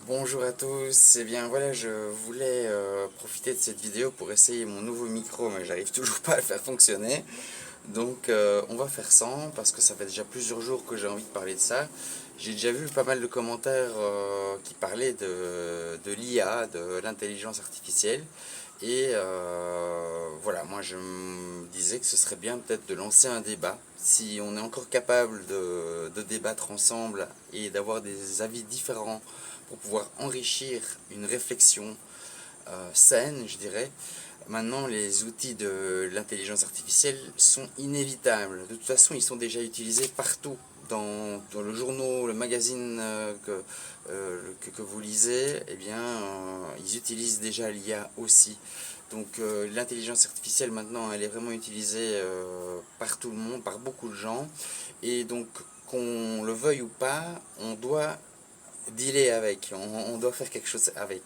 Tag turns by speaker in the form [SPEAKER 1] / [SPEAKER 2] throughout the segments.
[SPEAKER 1] Bonjour à tous, et bien voilà, je voulais profiter de cette vidéo pour essayer mon nouveau micro, mais j'arrive toujours pas à le faire fonctionner. Donc on va faire sans, parce que ça fait déjà plusieurs jours que j'ai envie de parler de ça. J'ai déjà vu pas mal de commentaires qui parlaient de l'IA, de l'intelligence artificielle. Et voilà, moi je me disais que ce serait bien peut-être de lancer un débat. Si on est encore capable de débattre ensemble et d'avoir des avis différents pour pouvoir enrichir une réflexion saine, je dirais. Maintenant, les outils de l'intelligence artificielle sont inévitables. De toute façon, ils sont déjà utilisés partout. Dans le journal, le magazine que vous lisez, eh bien, ils utilisent déjà l'IA aussi. Donc l'intelligence artificielle maintenant, elle est vraiment utilisée par tout le monde, par beaucoup de gens. Et donc, qu'on le veuille ou pas, on doit dealer avec, on doit faire quelque chose avec.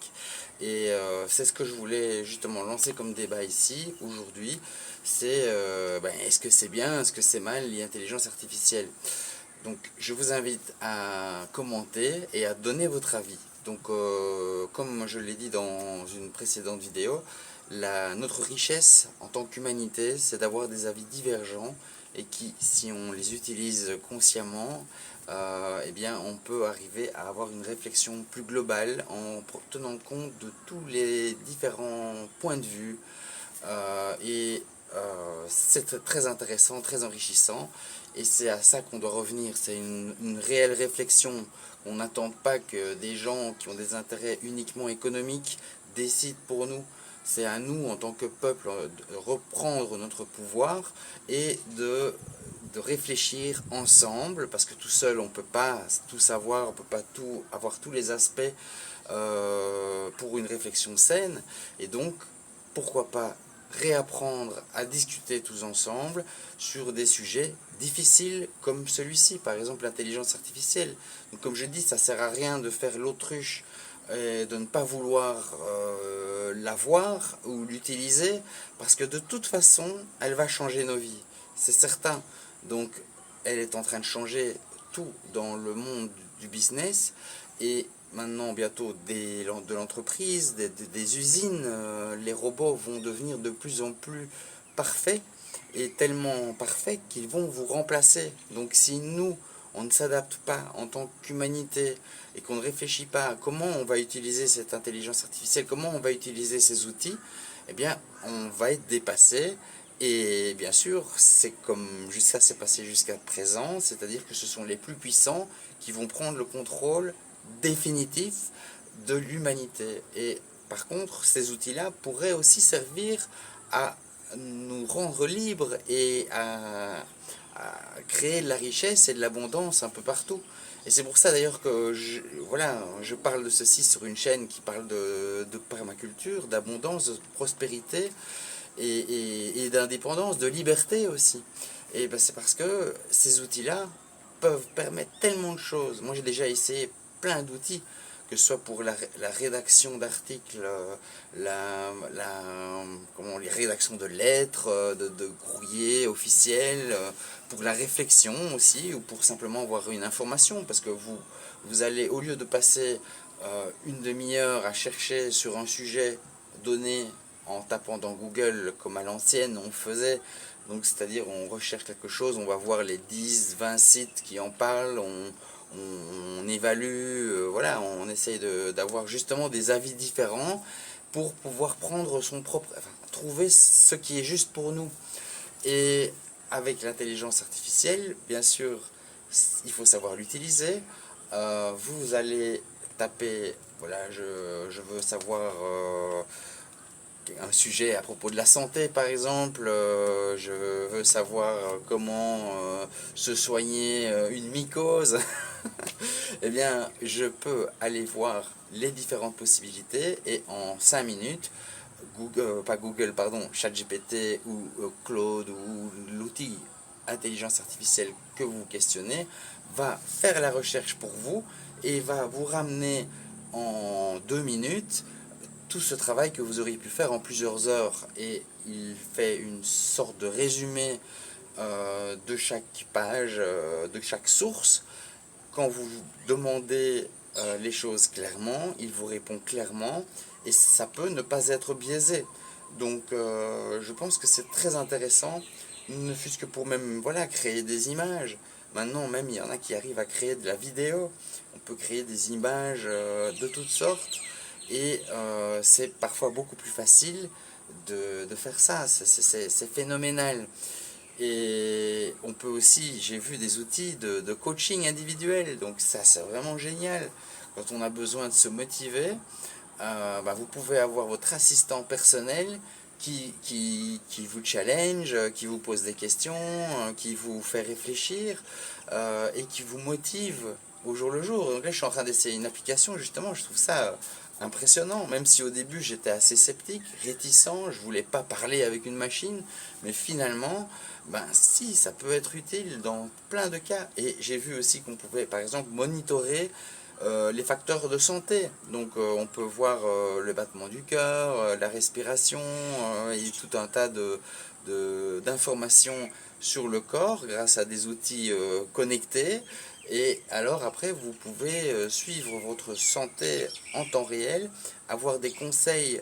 [SPEAKER 1] Et c'est ce que je voulais justement lancer comme débat ici, aujourd'hui. C'est est-ce que c'est bien, est-ce que c'est mal l'intelligence artificielle? Donc je vous invite à commenter et à donner votre avis. Donc comme je l'ai dit dans une précédente vidéo, notre richesse en tant qu'humanité, c'est d'avoir des avis divergents et qui, si on les utilise consciemment, eh bien, on peut arriver à avoir une réflexion plus globale en tenant compte de tous les différents points de vue. C'est très intéressant, très enrichissant. Et c'est à ça qu'on doit revenir. C'est une réelle réflexion. On n'attend pas que des gens qui ont des intérêts uniquement économiques décident pour nous. C'est à nous, en tant que peuple, de reprendre notre pouvoir et de réfléchir ensemble, parce que tout seul, on ne peut pas tout savoir, on ne peut pas tout, avoir tous les aspects pour une réflexion saine. Et donc, pourquoi pas réapprendre à discuter tous ensemble sur des sujets difficiles comme celui-ci, par exemple l'intelligence artificielle. Donc, comme je dis, ça ne sert à rien de faire l'autruche et de ne pas vouloir l'avoir ou l'utiliser, parce que de toute façon, elle va changer nos vies, c'est certain. Donc, elle est en train de changer tout dans le monde du business, et maintenant bientôt de l'entreprise, des usines, les robots vont devenir de plus en plus parfaits, et tellement parfaits qu'ils vont vous remplacer. Donc si nous, on ne s'adapte pas en tant qu'humanité et qu'on ne réfléchit pas à comment on va utiliser cette intelligence artificielle, comment on va utiliser ces outils, eh bien on va être dépassé. Et bien sûr, c'est comme ça s'est passé jusqu'à présent, c'est-à-dire que ce sont les plus puissants qui vont prendre le contrôle définitif de l'humanité. Et par contre, ces outils-là pourraient aussi servir à nous rendre libres et à créer de la richesse et de l'abondance un peu partout. Et c'est pour ça d'ailleurs que voilà, je parle de ceci sur une chaîne qui parle de permaculture, d'abondance, de prospérité et d'indépendance, de liberté aussi. Et ben c'est parce que ces outils-là peuvent permettre tellement de choses. Moi j'ai déjà essayé plein d'outils, que ce soit pour la rédaction d'articles, les rédactions de lettres, de courriers officiels, pour la réflexion aussi, ou pour simplement avoir une information, parce que vous allez, au lieu de passer une demi-heure à chercher sur un sujet donné en tapant dans Google comme à l'ancienne on faisait, donc c'est-à-dire on recherche quelque chose, on va voir les 10-20 sites qui en parlent, on évalue, voilà, on essaye d'avoir justement des avis différents pour pouvoir prendre son propre, enfin, trouver ce qui est juste pour nous. Et avec l'intelligence artificielle, bien sûr, il faut savoir l'utiliser. Vous allez taper, voilà, je veux savoir un sujet à propos de la santé par exemple, je veux savoir comment se soigner une mycose, eh bien je peux aller voir les différentes possibilités et en 5 minutes, Google, pas Google, pardon, ChatGPT ou Claude ou l'outil intelligence artificielle que vous questionnez va faire la recherche pour vous et va vous ramener en 2 minutes tout ce travail que vous auriez pu faire en plusieurs heures. Et il fait une sorte de résumé de chaque page, de chaque source. Quand vous demandez les choses clairement, il vous répond clairement, et ça peut ne pas être biaisé. Donc je pense que c'est très intéressant, ne fût-ce que pour même voilà, créer des images. Maintenant même il y en a qui arrivent à créer de la vidéo, on peut créer des images de toutes sortes, et c'est parfois beaucoup plus facile de faire ça, c'est phénoménal. Et on peut aussi, j'ai vu des outils de coaching individuel, donc ça c'est vraiment génial. Quand on a besoin de se motiver, vous pouvez avoir votre assistant personnel qui vous challenge, qui vous pose des questions, qui vous fait réfléchir et qui vous motive au jour le jour. Donc là, je suis en train d'essayer une application, justement, je trouve ça impressionnant, même si au début j'étais assez sceptique, réticent, je voulais pas parler avec une machine, mais finalement, si, ça peut être utile dans plein de cas. Et j'ai vu aussi qu'on pouvait, par exemple, monitorer les facteurs de santé. Donc on peut voir le battement du cœur, la respiration et tout un tas d'informations sur le corps grâce à des outils connectés. Et alors après, vous pouvez suivre votre santé en temps réel, avoir des conseils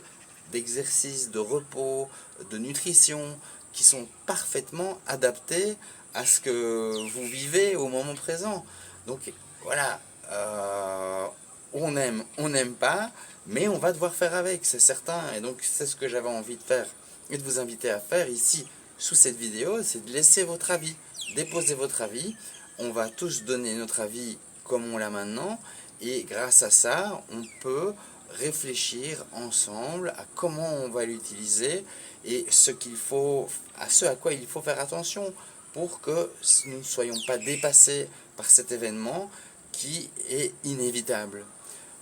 [SPEAKER 1] d'exercice, de repos, de nutrition qui sont parfaitement adaptés à ce que vous vivez au moment présent. Donc voilà, on n'aime pas, mais on va devoir faire avec, c'est certain. Et donc c'est ce que j'avais envie de faire et de vous inviter à faire ici sous cette vidéo, c'est de laisser votre avis, déposer votre avis. On va tous donner notre avis comme on l'a maintenant, et grâce à ça, on peut réfléchir ensemble à comment on va l'utiliser et ce à quoi il faut faire attention pour que nous ne soyons pas dépassés par cet événement qui est inévitable.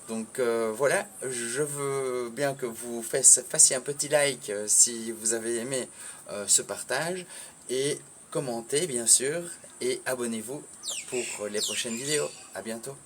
[SPEAKER 1] Donc voilà, je veux bien que vous fassiez un petit like si vous avez aimé ce partage, et commentez bien sûr, et abonnez-vous pour les prochaines vidéos. À bientôt.